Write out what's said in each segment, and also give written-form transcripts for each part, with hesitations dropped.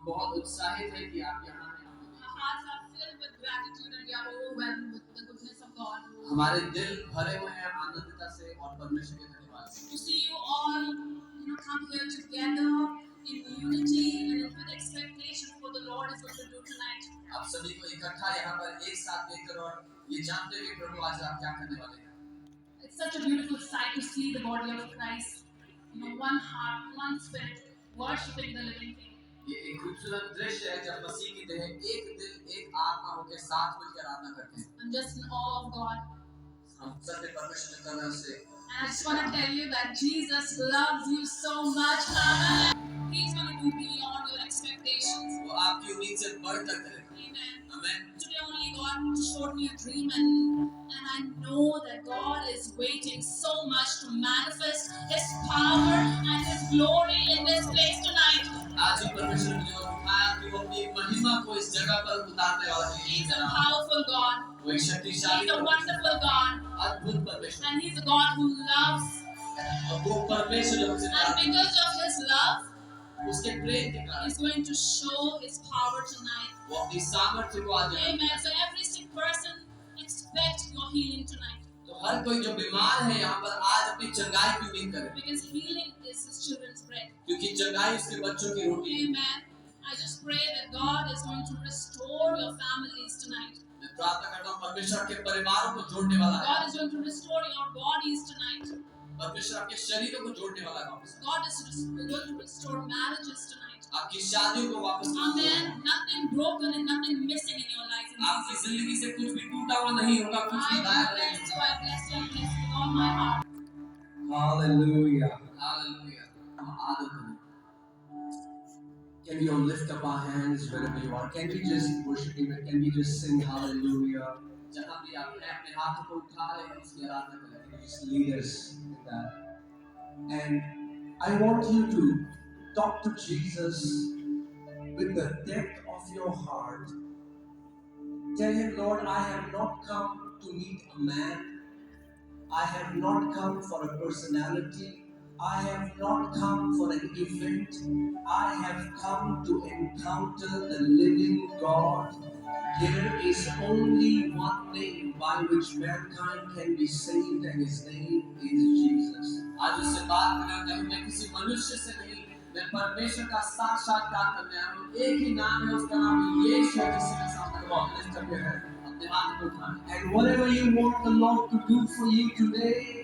बहुत उत्साहित है कि आप यहाँ हैं। Our hearts are filled with gratitude and we are overwhelmed with the goodness of God. हमारे दिल भरे हुए हैं आनंदता से और परमेश्वर के धन्यवाद से। To see you all, come here together in unity and with expectation for the Lord is going to do tonight. आप सभी को इकट्ठा यहाँ पर एक साथ देखकर और ये जानते हुए प्रभु आज आप क्या करने वाले हैं। It's such a beautiful sight to see the body of Christ, one heart, one spirit, worshiping the living King. ये एक खूबसूरत दृश्य है जब मसीह की देह एक दिल एक आत्मा होकर साथ मिलकर आराधना करते हैं। I'm just in awe of God. हम सत्य परमेश्वर की तरह से। And I just want to tell you that Jesus loves you so much. He's going to do beyond your expectations. वो आपकी उम्मीद से बढ़कर करेगा। Amen. Amen. Today only God showed me a dream and I know that God is waiting so much to manifest His power and His glory in this place tonight. आज ही परमेश्वर ने जो दिखाया कि वो अपनी महिमा को इस जगह पर उतारने वाला है। He's a powerful God. वो एक शक्तिशाली। He's a wonderful God. अद्भुत परमेश्वर। And He's a God who loves. और वो परमेश्वर जो हमसे And because of His love, उसके प्रेम के कारण He's going to show His power tonight. वो अपनी सामर्थ्य को आज। Amen. So every sick person expect your healing tonight. तो हर कोई जो बीमार है यहाँ पर आज अपनी चंगाई की उम्मीद करे। Because healing is His children's bread. क्योंकि चंगाई उसके बच्चों की रोटी है। Amen. I just pray that God is going to restore your families tonight. मैं प्रार्थना करता हूँ परमेश्वर के परिवारों को जोड़ने वाला है। God is going to restore your bodies tonight. परमेश्वर आपके शरीरों को जोड़ने वाला है। God is going to restore marriages tonight. आपकी शादियों को वापस। Amen. Nothing broken and nothing missing in your life. आपकी जिंदगी से कुछ भी टूटा हुआ नहीं होगा, कुछ भी गायब नहीं। I bless you. I bless you. I bless you with all my heart. Hallelujah. Hallelujah. हम आदर करें। Can we all lift up our hands wherever you are? Can we just worship Him? Can we just sing Hallelujah? जहाँ भी आप हैं अपने हाथों को उठा रहे हैं उसकी आराधना करें। Just lead us in that. And I want you to talk to Jesus with the depth of your heart. Tell Him, Lord, I have not come to meet a man. I have not come for a personality. I have not come for an event. I have come to encounter the living God. There is only one name by which mankind can be saved, and His name is Jesus. आज उससे बात करना चाहूँ मैं किसी मनुष्य से नहीं, मैं परमेश्वर का साक्षात्कार करने आया हूँ। एक ही नाम है, उसका नाम यीशु है जिसके सामने वॉक लिफ्ट करते हैं अपने हाथ को उठाएं। And whatever you want the Lord to do for you today,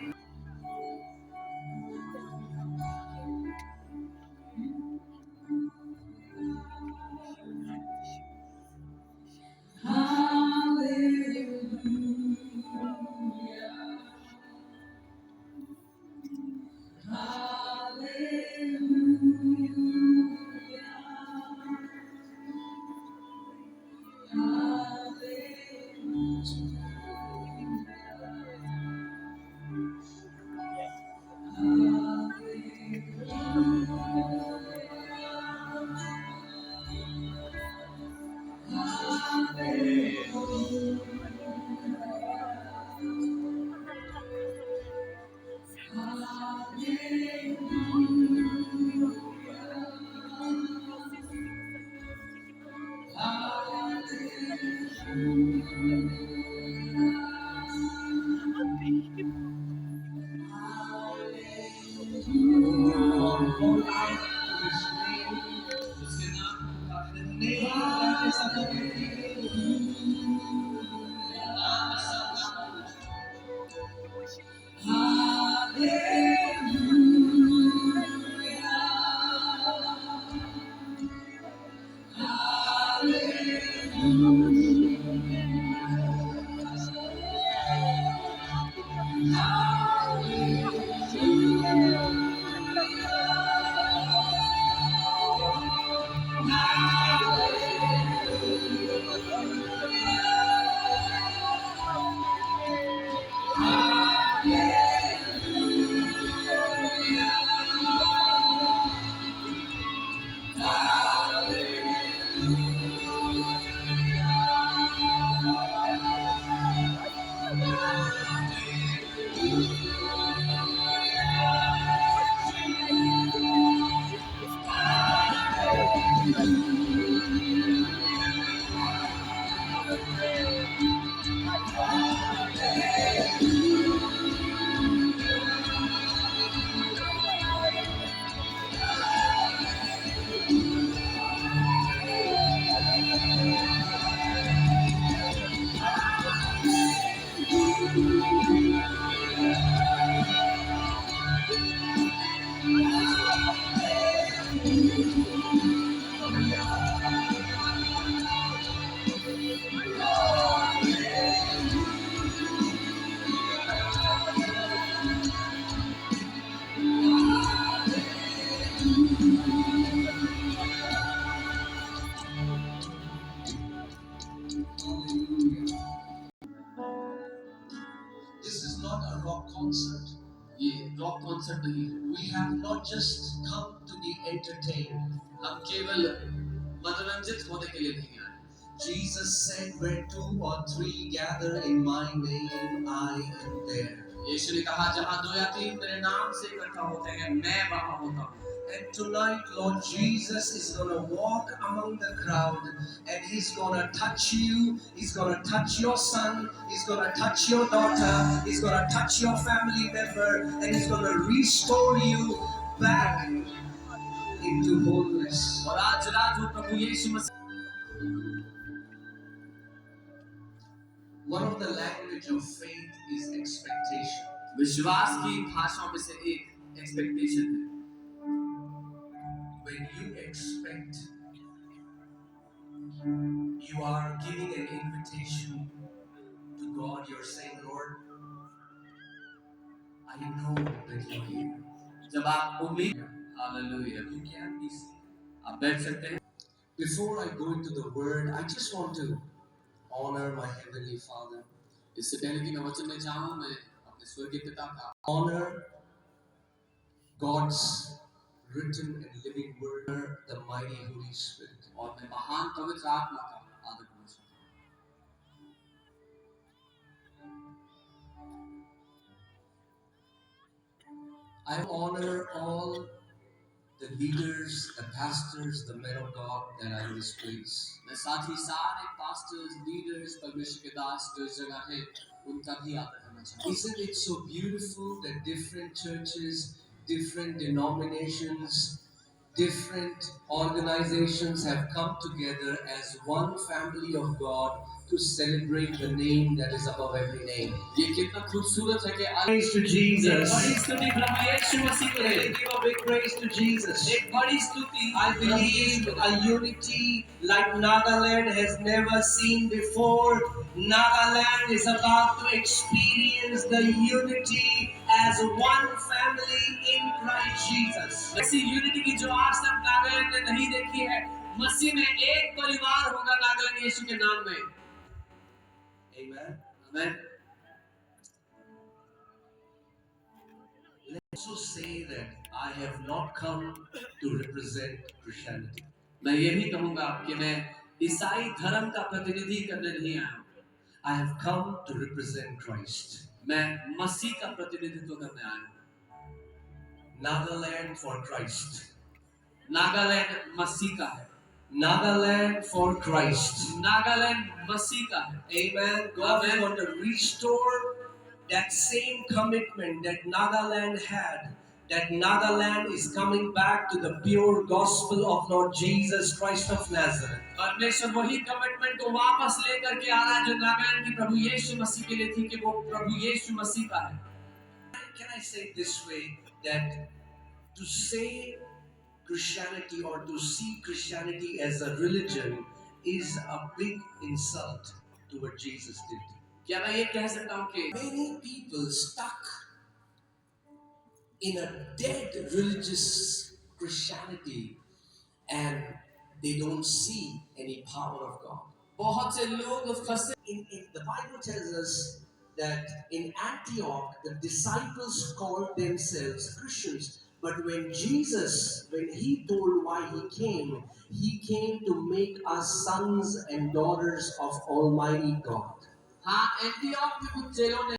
concert नहीं है। We have not just come to be entertained. हम केवल मनोरंजित होने के लिए नहीं आए। Jesus said, where 2 or 3 gather in my name, I am there. यीशु ने कहा जहाँ 2 या 3 मेरे नाम से इकट्ठा होते हैं मैं वहाँ होता हूँ। And tonight, Lord Jesus is going to walk among the crowd and He's going to touch you. He's going to touch your son. He's going to touch your daughter. He's going to touch your family member. And He's going to restore you back into wholeness. और आज रात वो प्रभु यीशु मसीह One of the language of faith is expectation. विश्वास की भाषाओं में से एक एक्सपेक्टेशन है। When you expect, you are giving an invitation to God. You're saying, Lord, I know that you're here. जब आप उम्मीद hallelujah You can be seated. आप बैठ सकते हैं। Before I go into the word, I just want to honor my Heavenly Father. इससे पहले कि मैं वचन में जाऊं मैं अपने स्वर्गीय पिता का Honor God's written and living word, the mighty Holy Spirit. और मैं महान पवित्र आत्मा का आदर करना चाहता हूं। I honor all the leaders, the pastors, the men of God that are in this place. मैं साथ ही सारे पास्टर्स, लीडर्स, परमेश्वर के दास जो इस जगह हैं उनका भी आदर करना चाहता हूं। Isn't it so beautiful that different churches, different denominations, different organizations have come together as one family of God to celebrate the name that is above every name? ये कितना खूबसूरत है कि Praise to Jesus. बड़ी स्तुति प्रभु यीशु मसीह को दे। Give a big praise to Jesus. एक बड़ी स्तुति I believe a unity like Nagaland has never seen before. Nagaland is about to experience the unity as one family in Christ Jesus. ऐसी unity की जो आज तक नागालैंड ने नहीं देखी है। मसीह में एक परिवार होगा नागालैंड यीशु के नाम में। Amen. Amen. Let's also say that I have not come to represent Christianity. मैं ये भी कहूँगा कि मैं ईसाई धर्म का प्रतिनिधि करने नहीं आया हूँ। I have come to represent Christ. मैं मसीह का प्रतिनिधित्व करने आया हूँ। Nagaland for Christ. नागालैंड मसीह का है। Nagaland for Christ. नागालैंड मसीह का है। Amen. God is Amen. going to restore that same commitment that Nagaland had. That Nagaland is coming back to the pure gospel of Lord Jesus Christ of Nazareth. परमेश्वर वही commitment को वापस लेकर के आ रहा है जो नागालैंड की प्रभु यीशु मसीह के लिए थी कि वो प्रभु यीशु मसीह का है। Can I say it this way, that to say Christianity or to see Christianity as a religion is a big insult to what Jesus did. क्या मैं ये कह सकता हूँ कि Many people stuck in a dead religious Christianity and they don't see any power of God. बहुत से लोग फंसे The Bible tells us that in Antioch the disciples called themselves Christians, but when he told why he came to make us sons and daughters of Almighty God. हाँ Antioch में कुछ चेलों ने